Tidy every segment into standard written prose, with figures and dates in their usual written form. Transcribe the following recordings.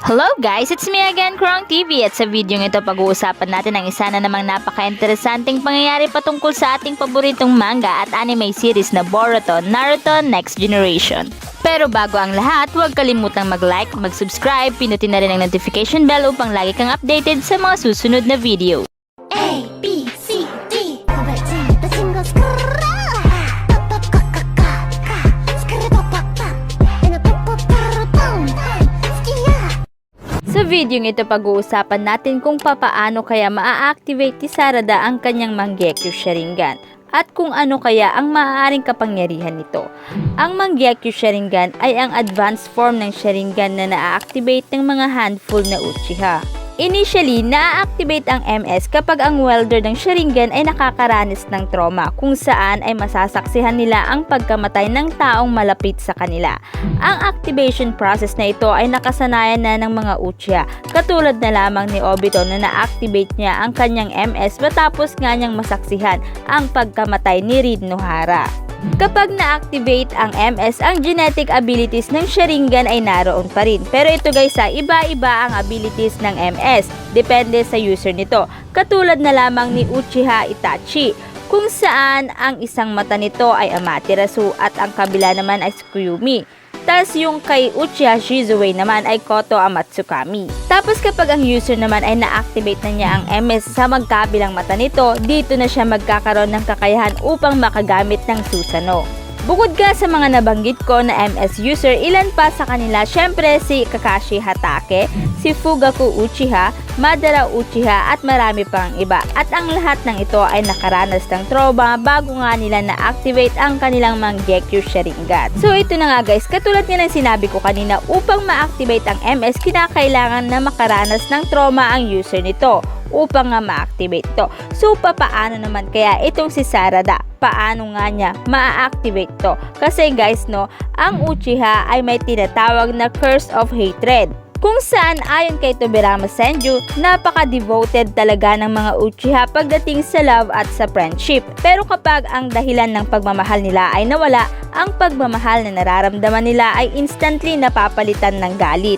Hello guys! It's me again, Krong TV, at sa video ito pag-uusapan natin ang isa na namang napaka-interesanting pangyayari patungkol sa ating paboritong manga at anime series na Boruto, Naruto Next Generation. Pero bago ang lahat, huwag kalimutang mag-like, mag-subscribe, pinutin na rin ang notification bell upang lagi kang updated sa mga susunod na video. A, B, C, D. Sa video ito pag-uusapan natin kung papaano kaya maa-activate ni Sarada ang kanyang Mangekyou Sharingan at kung ano kaya ang maaaring kapangyarihan nito. Ang Mangekyou Sharingan ay ang advanced form ng Sharingan na na-activate ng mga handful na Uchiha. Initially, na-activate ang MS kapag ang welder ng Sharingan ay nakakaranas ng trauma kung saan ay masasaksihan nila ang pagkamatay ng taong malapit sa kanila. Ang activation process na ito ay nakasanayan na ng mga Uchiha, katulad na lamang ni Obito na na-activate niya ang kanyang MS matapos nga niyang masaksihan ang pagkamatay ni Rin Nohara. Kapag na-activate ang MS, ang genetic abilities ng Sharingan ay naroon pa rin. Pero ito guys, iba-iba ang abilities ng MS. Depende sa user nito. Katulad na lamang ni Uchiha Itachi, kung saan ang isang mata nito ay Amaterasu at ang kabila naman ay Tsukuyomi. Tas yung kay Uchiha Shizue naman ay Koto Amatsukami. Tapos kapag ang user naman ay na-activate na niya ang MS sa magkabilang mata nito, dito na siya magkakaroon ng kakayahan upang makagamit ng Susanoo. Bukod ka sa mga nabanggit ko na MS user, ilan pa sa kanila, syempre si Kakashi Hatake, si Fugaku Uchiha, Madara Uchiha at marami pang iba. At ang lahat ng ito ay nakaranas ng trauma bago nga nila na-activate ang kanilang Mangekyou Sharingan. So ito na nga guys, katulad nga ng sinabi ko kanina, upang ma-activate ang MS, kinakailangan na makaranas ng trauma ang user nito upang nga ma-activate to. So papaano naman kaya itong si Sarada? Paano nga niya ma-activate to? Kasi guys ang Uchiha ay may tinatawag na Curse of Hatred, kung saan ayon kay Tobirama Senju, napaka-devoted talaga ng mga Uchiha pagdating sa love at sa friendship. Pero kapag ang dahilan ng pagmamahal nila ay nawala, ang pagmamahal na nararamdaman nila ay instantly napapalitan ng galit.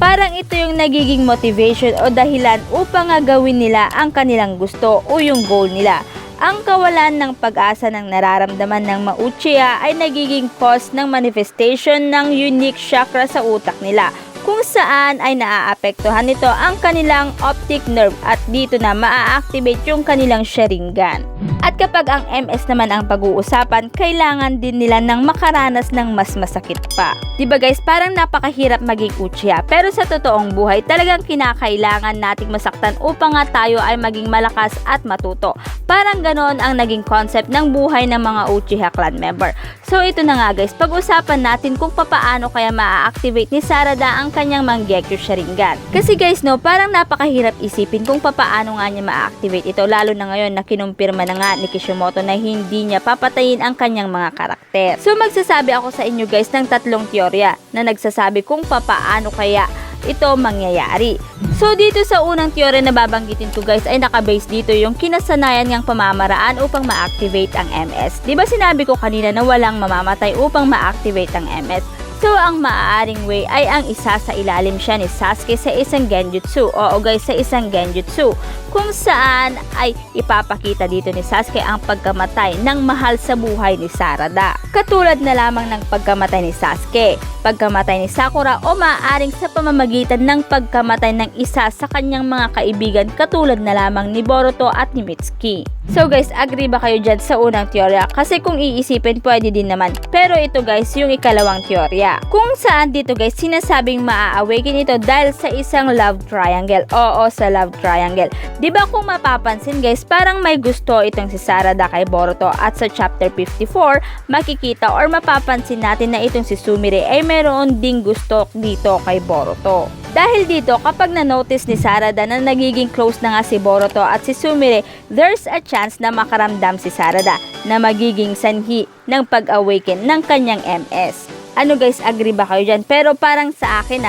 Parang ito yung nagiging motivation o dahilan upang gawin nila ang kanilang gusto o yung goal nila. Ang kawalan ng pag-asa ng nararamdaman ng mga Uchiha ay nagiging cause ng manifestation ng unique chakra sa utak nila, kung saan ay naaapektuhan nito ang kanilang optic nerve at dito na maa-activate yung kanilang Sharingan. At kapag ang MS naman ang pag-uusapan, kailangan din nila ng makaranas ng mas masakit pa. Diba guys, parang napakahirap maging Uchiha, pero sa totoong buhay talagang kinakailangan nating masaktan upang nga tayo ay maging malakas at matuto. Parang ganon ang naging concept ng buhay ng mga Uchiha clan member. So ito na nga guys, pag-usapan natin kung papaano kaya maa-activate ni Sarada ang kanyang Mangekyou Sharingan. Kasi guys parang napakahirap isipin kung papaano nga niya ma-activate ito, lalo na ngayon na kinumpirma na nga ni Kishimoto na hindi niya papatayin ang kanyang mga karakter. So magsasabi ako sa inyo guys ng tatlong teorya na nagsasabi kung papaano kaya ito mangyayari. So dito sa unang teorya na babanggitin ko guys ay nakabase dito yung kinasanayan ngang pamamaraan upang ma-activate ang MS. Diba sinabi ko kanina na walang mamamatay upang ma-activate ang MS? So ang maaaring way ay ang isa sa ilalim siya ni Sasuke sa isang genjutsu. Oo guys, sa isang genjutsu, kung saan ay ipapakita dito ni Sasuke ang pagkamatay ng mahal sa buhay ni Sarada. Katulad na lamang ng pagkamatay ni Sasuke, pagkamatay ni Sakura o maaaring sa pamamagitan ng pagkamatay ng isa sa kanyang mga kaibigan katulad na lamang ni Boruto at ni Mitsuki. So guys, agree ba kayo dyan sa unang teorya? Kasi kung iisipin, pwede din naman. Pero ito guys, yung ikalawang teorya, kung saan dito guys sinasabing maa-awaken ito dahil sa isang love triangle. Oo, sa love triangle. Diba kung mapapansin guys, parang may gusto itong si Sarada kay Boruto, at sa chapter 54 makikita or mapapansin natin na itong si Sumire ay meron ding gusto dito kay Boruto. Dahil dito, kapag na-notice ni Sarada na nagiging close na nga si Boruto at si Sumire, there's a chance na makaramdam si Sarada na magiging sanhi ng pag-awaken ng kanyang MS. Ano guys, agree ba kayo dyan? Pero parang sa akin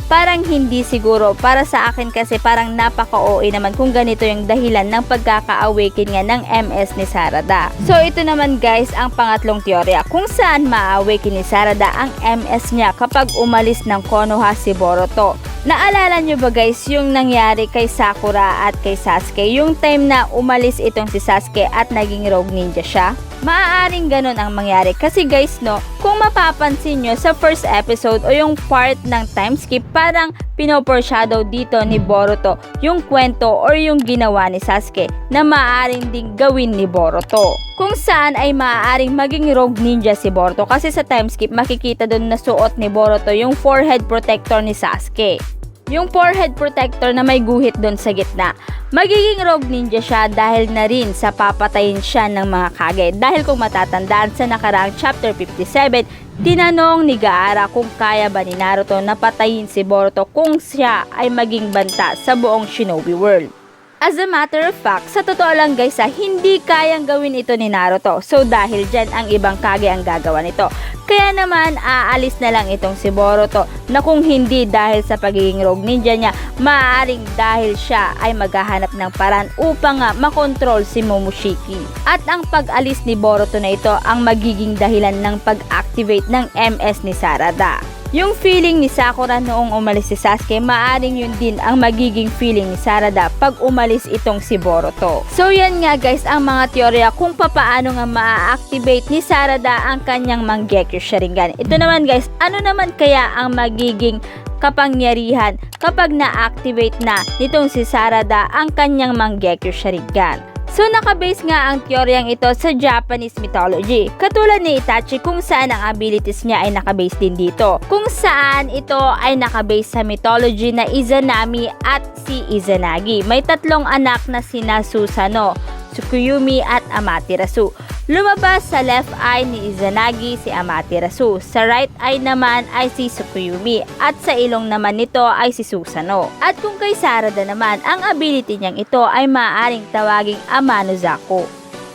parang hindi siguro. Para sa akin kasi parang napaka-OA naman kung ganito yung dahilan ng pagkaka-awaken nga ng MS ni Sarada. So ito naman guys ang pangatlong teorya kung saan ma-awaken ni Sarada ang MS niya kapag umalis ng Konoha si Boruto. Naalala nyo ba guys yung nangyari kay Sakura at kay Sasuke? Yung time na umalis itong si Sasuke at naging rogue ninja siya? Maaaring ganun ang mangyari kasi guys no, kung mapapansin nyo sa first episode o yung part ng time skip, parang pinoforeshadow dito ni Boruto yung kwento or yung ginawa ni Sasuke na maaaring ding gawin ni Boruto. Kung saan ay maaaring maging rogue ninja si Boruto kasi sa time skip makikita doon na suot ni Boruto yung forehead protector ni Sasuke. Yung forehead protector na may guhit doon sa gitna. Magiging rogue ninja siya dahil na rin sa papatayin siya ng mga Kage. Dahil kung matatandaan sa nakaraang chapter 57, tinanong ni Gaara kung kaya ba ni Naruto na patayin si Boruto kung siya ay maging banta sa buong Shinobi World. As a matter of fact, sa totoo lang guys hindi kayang gawin ito ni Naruto. So dahil dyan ang ibang Kage ang gagawa nito. Kaya naman aalis na lang itong si Boruto na kung hindi dahil sa pagiging rogue ninja niya, maaaring dahil siya ay maghahanap ng paraan upang makontrol si Momoshiki. At ang pag-alis ni Boruto na ito ang magiging dahilan ng pag-activate ng MS ni Sarada. Yung feeling ni Sakura noong umalis si Sasuke, maaring yun din ang magiging feeling ni Sarada pag umalis itong si Boruto. So yan nga guys ang mga teorya kung papaano nga ma-activate ni Sarada ang kanyang Mangekyou Sharingan. Ito naman guys, ano naman kaya ang magiging kapangyarihan kapag na-activate na nitong si Sarada ang kanyang Mangekyou Sharingan? So nakabase nga ang teoryang ito sa Japanese mythology. Katulad ni Itachi kung saan ang abilities niya ay nakabase din dito. Kung saan ito ay nakabase sa mythology na Izanami at si Izanagi. May tatlong anak na sina Susanoo, Tsukuyomi at Amaterasu. Lumabas sa left eye ni Izanagi si Amaterasu, sa right eye naman ay si Tsukuyomi at sa ilong naman nito ay si Susanoo. At kung kay Sarada naman, ang ability niyang ito ay maaaring tawaging Amano-zaku,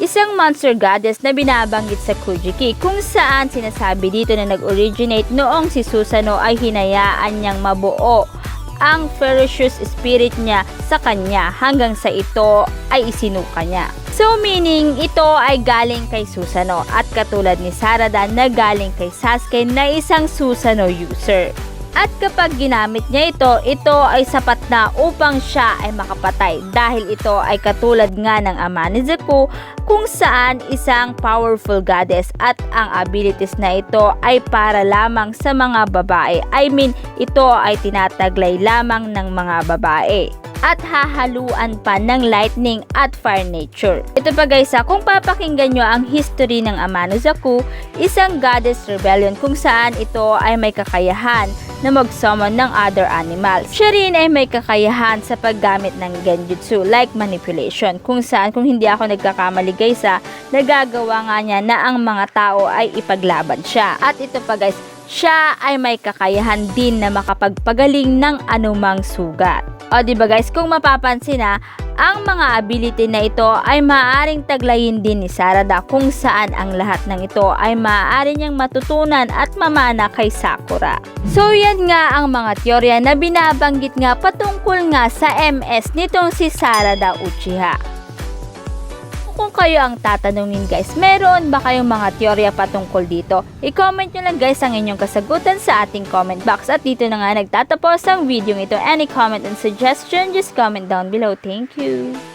isang monster goddess na binabanggit sa Kujiki kung saan sinasabi dito na nag-originate noong si Susanoo ay hinayaan niyang mabuo ang ferocious spirit niya sa kanya hanggang sa ito ay isinuka niya. So meaning ito ay galing kay Susanoo at katulad ni Sarada na galing kay Sasuke na isang Susanoo user. At kapag ginamit niya ito ay sapat na upang siya ay makapatay dahil ito ay katulad nga ng Amano-zaku kung saan isang powerful goddess at ang abilities na ito ay para lamang sa mga babae. I mean, ito ay tinataglay lamang ng mga babae at hahaluan pa ng lightning at fire nature. Ito pa guys kung papakinggan nyo ang history ng Amano-zaku, isang goddess rebellion kung saan ito ay may kakayahan na mag-summon ng other animals. Siya rin ay may kakayahan sa paggamit ng genjutsu like manipulation kung saan kung hindi ako nagkakamali guys nagagawa nga niya na ang mga tao ay ipaglaban siya. At ito pa guys, siya ay may kakayahan din na makapagpagaling ng anumang sugat. O diba guys, kung mapapansin ang mga ability na ito ay maaaring taglayin din ni Sarada kung saan ang lahat ng ito ay maaari niyang matutunan at mamana kay Sakura. So yan nga ang mga teorya na binabanggit nga patungkol nga sa MS nitong si Sarada Uchiha. Kung kayo ang tatanungin guys, meron ba kayong mga teorya patungkol dito? I-comment nyo lang guys ang inyong kasagutan sa ating comment box. At dito na nga nagtatapos ang video ito. Any comment and suggestion, just comment down below. Thank you!